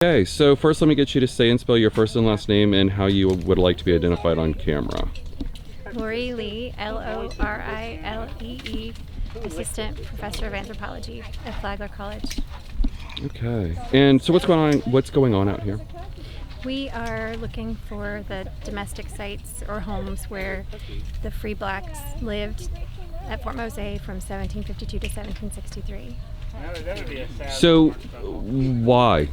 Okay, so first let me get you to say and spell your first and last name and how you would like to be identified on camera. Lori Lee, Lorillee, Assistant Professor of Anthropology at Flagler College. Okay, and so what's going on out here? We are looking for the domestic sites or homes where the free blacks lived at Fort Mose from 1752 to 1763. So, why?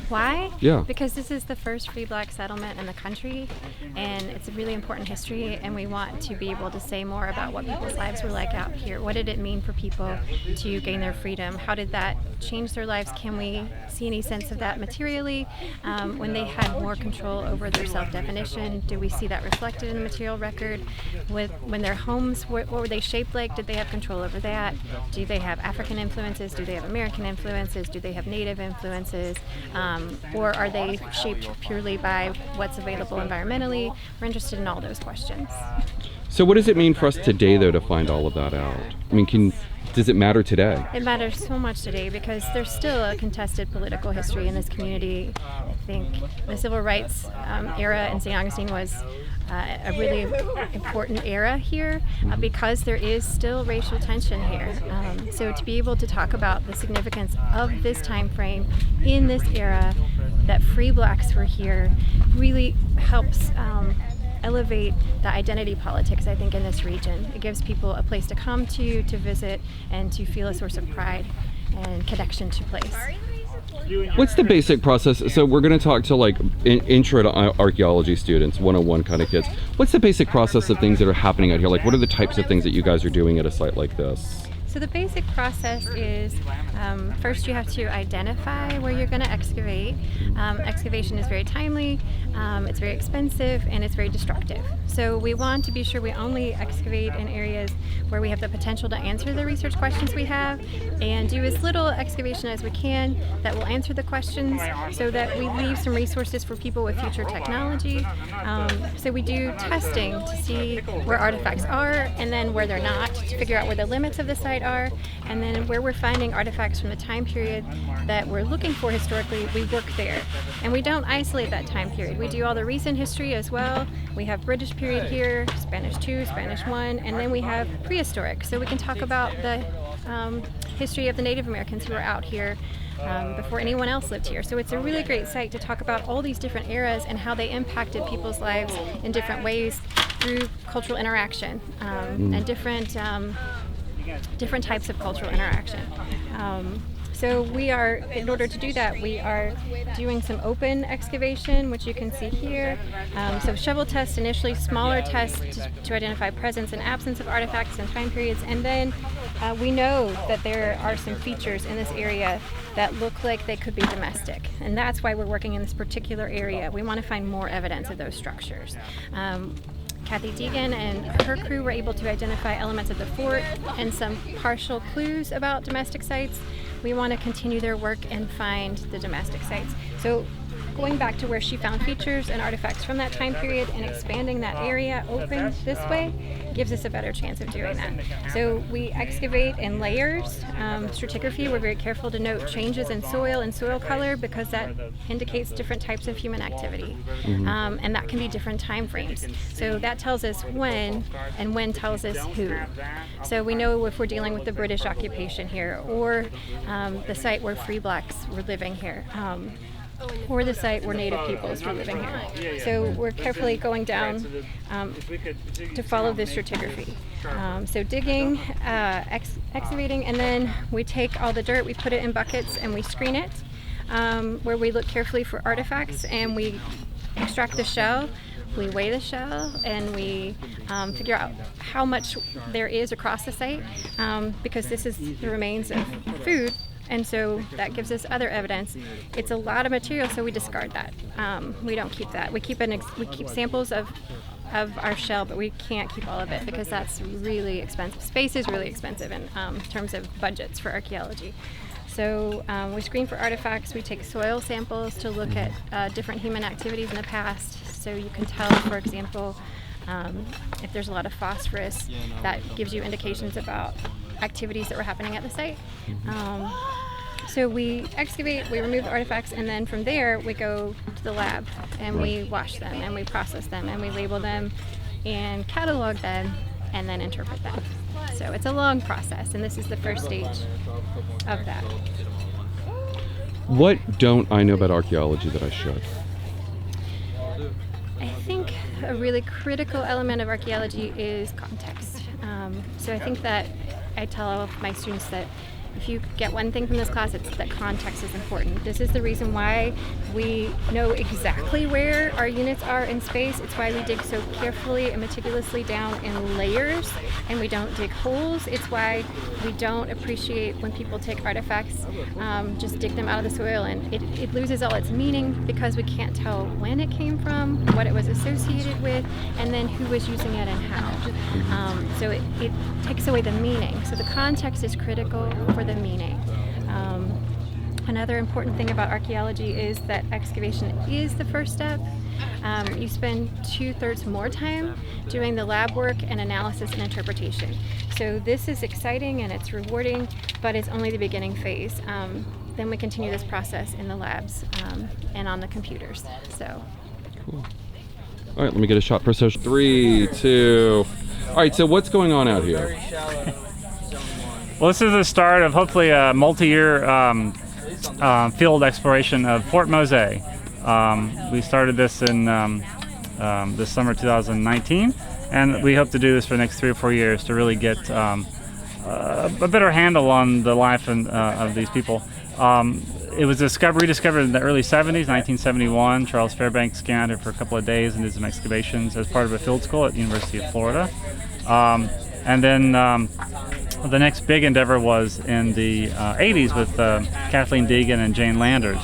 Why? Yeah. Because this is the first free black settlement in the country, and it's a really important history, and we want to be able to say more about what people's lives were like out here. What did it mean for people to gain their freedom? How did that change their lives? Can we see any sense of that materially? When they had more control over their self-definition, do we see that reflected in the material record? When their homes, what were they shaped like? Did they have control over that? Do they have African influences? Do they have American influences? Do they have Native influences? Or are they shaped purely by what's available environmentally? We're interested in all those questions. So what does it mean for us today, though, to find all of that out? I mean, does it matter today? It matters so much today because there's still a contested political history in this community. I think the civil rights era in St. Augustine was a really important era here because there is still racial tension here. So to be able to talk about the significance of this time frame in this era, that free blacks were here, really helps elevate the identity politics, I think, in this region. It gives people a place to come to visit, and to feel a source of pride and connection to place. What's the basic process? So we're going to talk to intro to archaeology students, 101 kind of kids. What's the basic process of things that are happening out here? Like, what are the types of things that you guys are doing at a site like this? So the basic process is first you have to identify where you're going to excavate. Excavation is very timely, it's very expensive, and it's very destructive. So we want to be sure we only excavate in areas where we have the potential to answer the research questions we have, and do as little excavation as we can that will answer the questions so that we leave some resources for people with future technology. So we do testing to see where artifacts are and then where they're not, to figure out where the limits of the site are, and then where we're finding artifacts from the time period that we're looking for historically, we work there. And we don't isolate that time period. We do all the recent history as well. We have British period here, Spanish 2, Spanish 1, and then we have prehistoric. So we can talk about the history of the Native Americans who were out here before anyone else lived here. So it's a really great site to talk about all these different eras and how they impacted people's lives in different ways through cultural interaction and different types of cultural interaction. So we are, in order to do that, we are doing some open excavation, which you can see here. So shovel tests initially, smaller tests to identify presence and absence of artifacts and time periods, and then we know that there are some features in this area that look like they could be domestic, and that's why we're working in this particular area. We want to find more evidence of those structures. Kathy Deegan and her crew were able to identify elements of the fort and some partial clues about domestic sites. We want to continue their work and find the domestic sites. So going back to where she found features and artifacts from that time period and expanding that area open this way gives us a better chance of doing that. So we excavate in layers. Stratigraphy, we're very careful to note changes in soil and soil color because that indicates different types of human activity. And that can be different time frames. So that tells us when, and when tells us who. So we know if we're dealing with the British occupation here, or the site where free blacks were living here. Or the site where Native peoples were living here. So we're carefully going down to follow this stratigraphy. So digging, excavating, and then we take all the dirt, we put it in buckets, and we screen it, where we look carefully for artifacts, and we extract the shell. We weigh the shell, and we figure out how much there is across the site, because this is the remains of food. And so that gives us other evidence. It's a lot of material, so we discard that. We don't keep that. We keep samples of our shell, but we can't keep all of it because that's really expensive. Space is really expensive in terms of budgets for archaeology. So we screen for artifacts. We take soil samples to look at different human activities in the past. So you can tell, for example, if there's a lot of phosphorus, that gives you indications about activities that were happening at the site. So we excavate, we remove the artifacts, and then from there we go to the lab and we wash them and we process them and we label them and catalog them and then interpret them. So it's a long process, and this is the first stage of that. What don't I know about archaeology that I should? I think a really critical element of archaeology is context. So I think that I tell all of my students that if you get one thing from this class, it's that context is important. This is the reason why we know exactly where our units are in space. It's why we dig so carefully and meticulously down in layers, and we don't dig holes. It's why we don't appreciate when people take artifacts, just dig them out of the soil, and it loses all its meaning because we can't tell when it came from, what it was associated with, and then who was using it and how. So it takes away the meaning. So the context is critical for the meaning. Another important thing about archaeology is that excavation is the first step. You spend 2/3 more time doing the lab work and analysis and interpretation. So this is exciting and it's rewarding, but it's only the beginning phase. Then we continue this process in the labs and on the computers. So. Cool. All right, let me get a shot for social. 3, 2. All right, so what's going on out here? Well, this is the start of hopefully a multi-year field exploration of Fort Mose. We started this in this summer 2019, and we hope to do this for the next 3 or 4 years to really get a better handle on the life of these people. It was rediscovered in the early 70s, 1971. Charles Fairbanks came out here for a couple of days and did some excavations as part of a field school at the University of Florida. And then the next big endeavor was in the 80s with Kathleen Deegan and Jane Landers.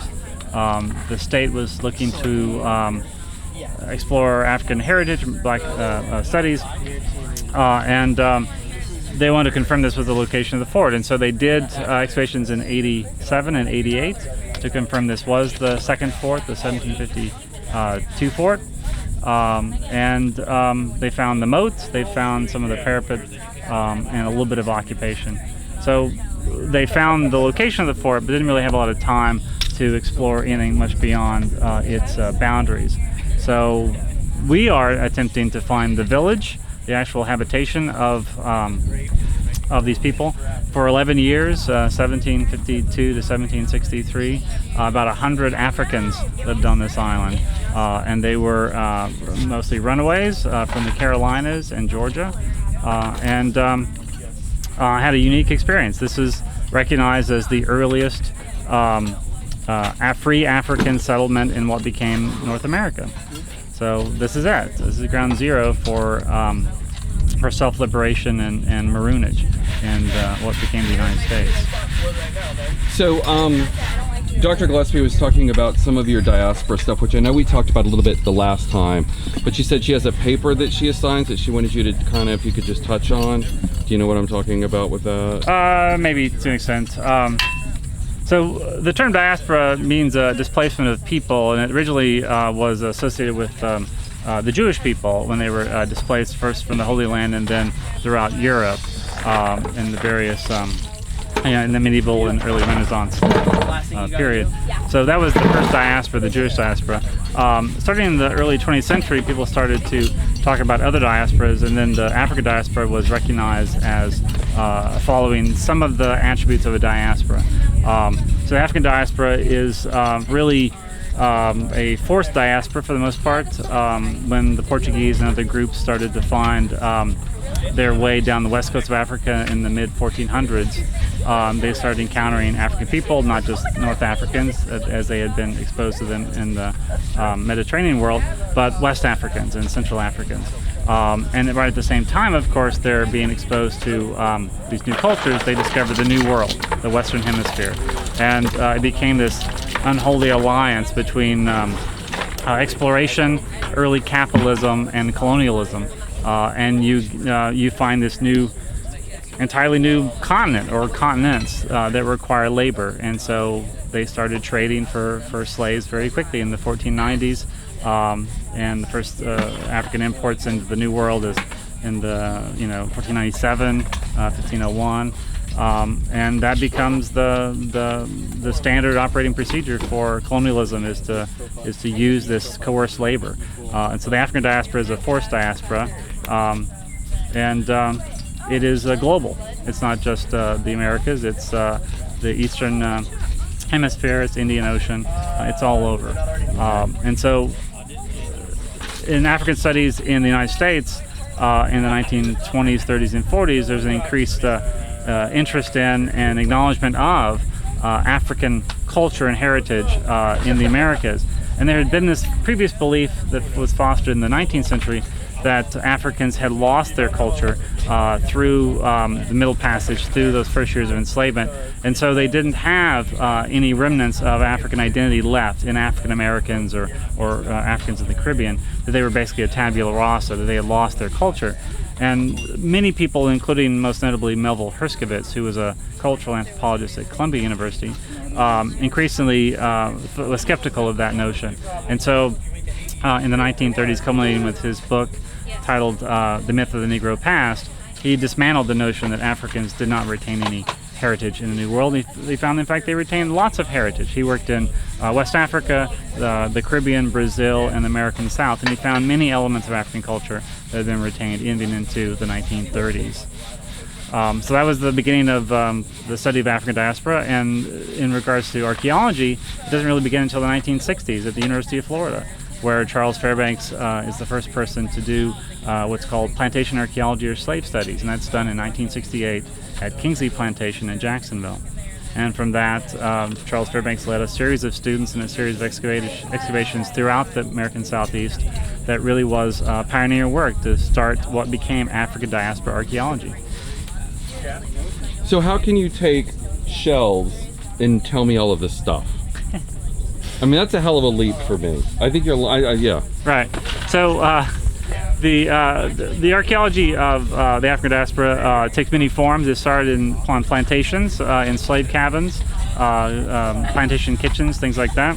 The state was looking to explore African heritage, Black studies, and they wanted to confirm this with the location of the fort. And so they did excavations in 87 and 88 to confirm this was the second fort, the 1752 fort. And they found the moats, they found some of the parapet, and a little bit of occupation. So they found the location of the fort, but didn't really have a lot of time to explore anything much beyond its boundaries. So we are attempting to find the village, the actual habitation of these people. For 11 years, 1752 to 1763, about 100 Africans lived on this island, and they were mostly runaways from the Carolinas and Georgia, and had a unique experience. This is recognized as the earliest free African settlement in what became North America. So this is it. This is ground zero for self-liberation and maroonage and what became the United States. So, Dr. Gillespie was talking about some of your diaspora stuff, which I know we talked about a little bit the last time, but she said she has a paper that she assigns that she wanted you to kind of, if you could just touch on. Do you know what I'm talking about with that? Maybe to an extent. So the term diaspora means displacement of people, and it originally was associated with the Jewish people when they were displaced first from the Holy Land and then throughout Europe in the various in the medieval and early Renaissance period. So that was the first diaspora, the Jewish diaspora. Starting in the early 20th century, people started to talk about other diasporas, and then the African diaspora was recognized as following some of the attributes of a diaspora. So the African diaspora is really a forced diaspora for the most part. When the Portuguese and other groups started to find their way down the west coast of Africa in the mid-1400s, they started encountering African people, not just North Africans as they had been exposed to them in the Mediterranean world, but West Africans and Central Africans. And right at the same time, of course, they're being exposed to these new cultures. They discovered the New World, the Western Hemisphere, and it became this unholy alliance between exploration, early capitalism, and colonialism. And you find this entirely new continent or continents that require labor, and so they started trading for slaves very quickly in the 1490s. And the first African imports into the New World is in the 1497, 1501, and that becomes the standard operating procedure for colonialism is to use this coerced labor. And so the African diaspora is a forced diaspora, and it is global. It's not just the Americas. It's the Eastern Hemisphere. It's Indian Ocean. It's all over. And so in African studies in the United States in the 1920s, 30s, and 40s, there's an increased interest in and acknowledgement of African culture and heritage in the Americas. And there had been this previous belief that was fostered in the 19th century that Africans had lost their culture through the Middle Passage, through those first years of enslavement. And so they didn't have any remnants of African identity left in African Americans or Africans in the Caribbean, that they were basically a tabula rasa, that they had lost their culture. And many people, including most notably Melville Herskovits, who was a cultural anthropologist at Columbia University, increasingly was skeptical of that notion. And so in the 1930s, culminating with his book titled The Myth of the Negro Past, he dismantled the notion that Africans did not retain any heritage in the New World. He found, in fact, they retained lots of heritage. He worked in West Africa, the Caribbean, Brazil, and the American South, and he found many elements of African culture that had been retained even into the 1930s. So that was the beginning of the study of African diaspora, and in regards to archaeology, it doesn't really begin until the 1960s at the University of Florida, where Charles Fairbanks is the first person to do what's called plantation archaeology or slave studies, and that's done in 1968 at Kingsley Plantation in Jacksonville. And from that, Charles Fairbanks led a series of students and a series of excavations throughout the American Southeast that really was pioneer work to start what became African diaspora archaeology. So how can you take shelves and tell me all of this stuff? I mean, that's a hell of a leap for me. I think you're, yeah. Right. So the archaeology of the African diaspora takes many forms. It started on plantations, in slave cabins, plantation kitchens, things like that.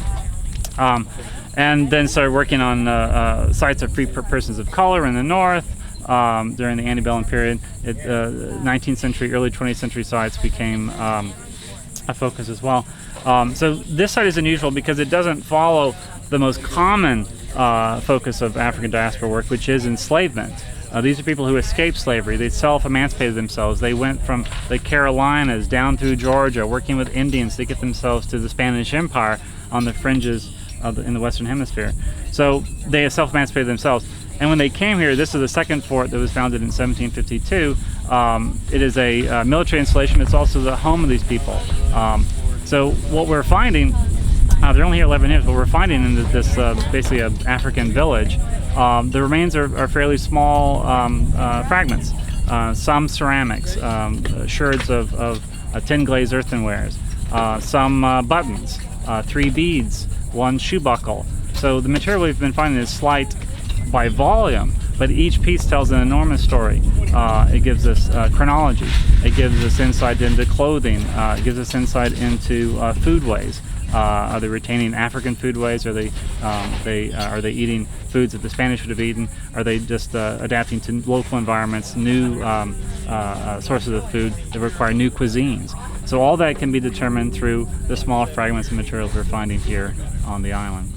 And then started working on sites of free persons of color in the north. During the antebellum period, 19th century, early 20th century sites became a focus as well. So this site is unusual because it doesn't follow the most common focus of African diaspora work, which is enslavement. These are people who escaped slavery. They self-emancipated themselves. They went from the Carolinas down through Georgia, working with Indians to get themselves to the Spanish Empire on the fringes in the Western Hemisphere. So they self-emancipated themselves. And when they came here, this is the second fort that was founded in 1752. It is a military installation. It's also the home of these people. So what we're finding, they're only here 11 years, but we're finding in this basically an African village, the remains are fairly small fragments. Some ceramics, sherds of tin glazed earthenwares, some buttons, 3 beads, 1 shoe buckle. So the material we've been finding is slight by volume, but each piece tells an enormous story. It gives us chronology. It gives us insight into clothing. It gives us insight into foodways. Are they retaining African foodways? Are they eating foods that the Spanish would have eaten? Are they just adapting to local environments, new sources of food that require new cuisines? So all that can be determined through the small fragments of materials we're finding here on the island.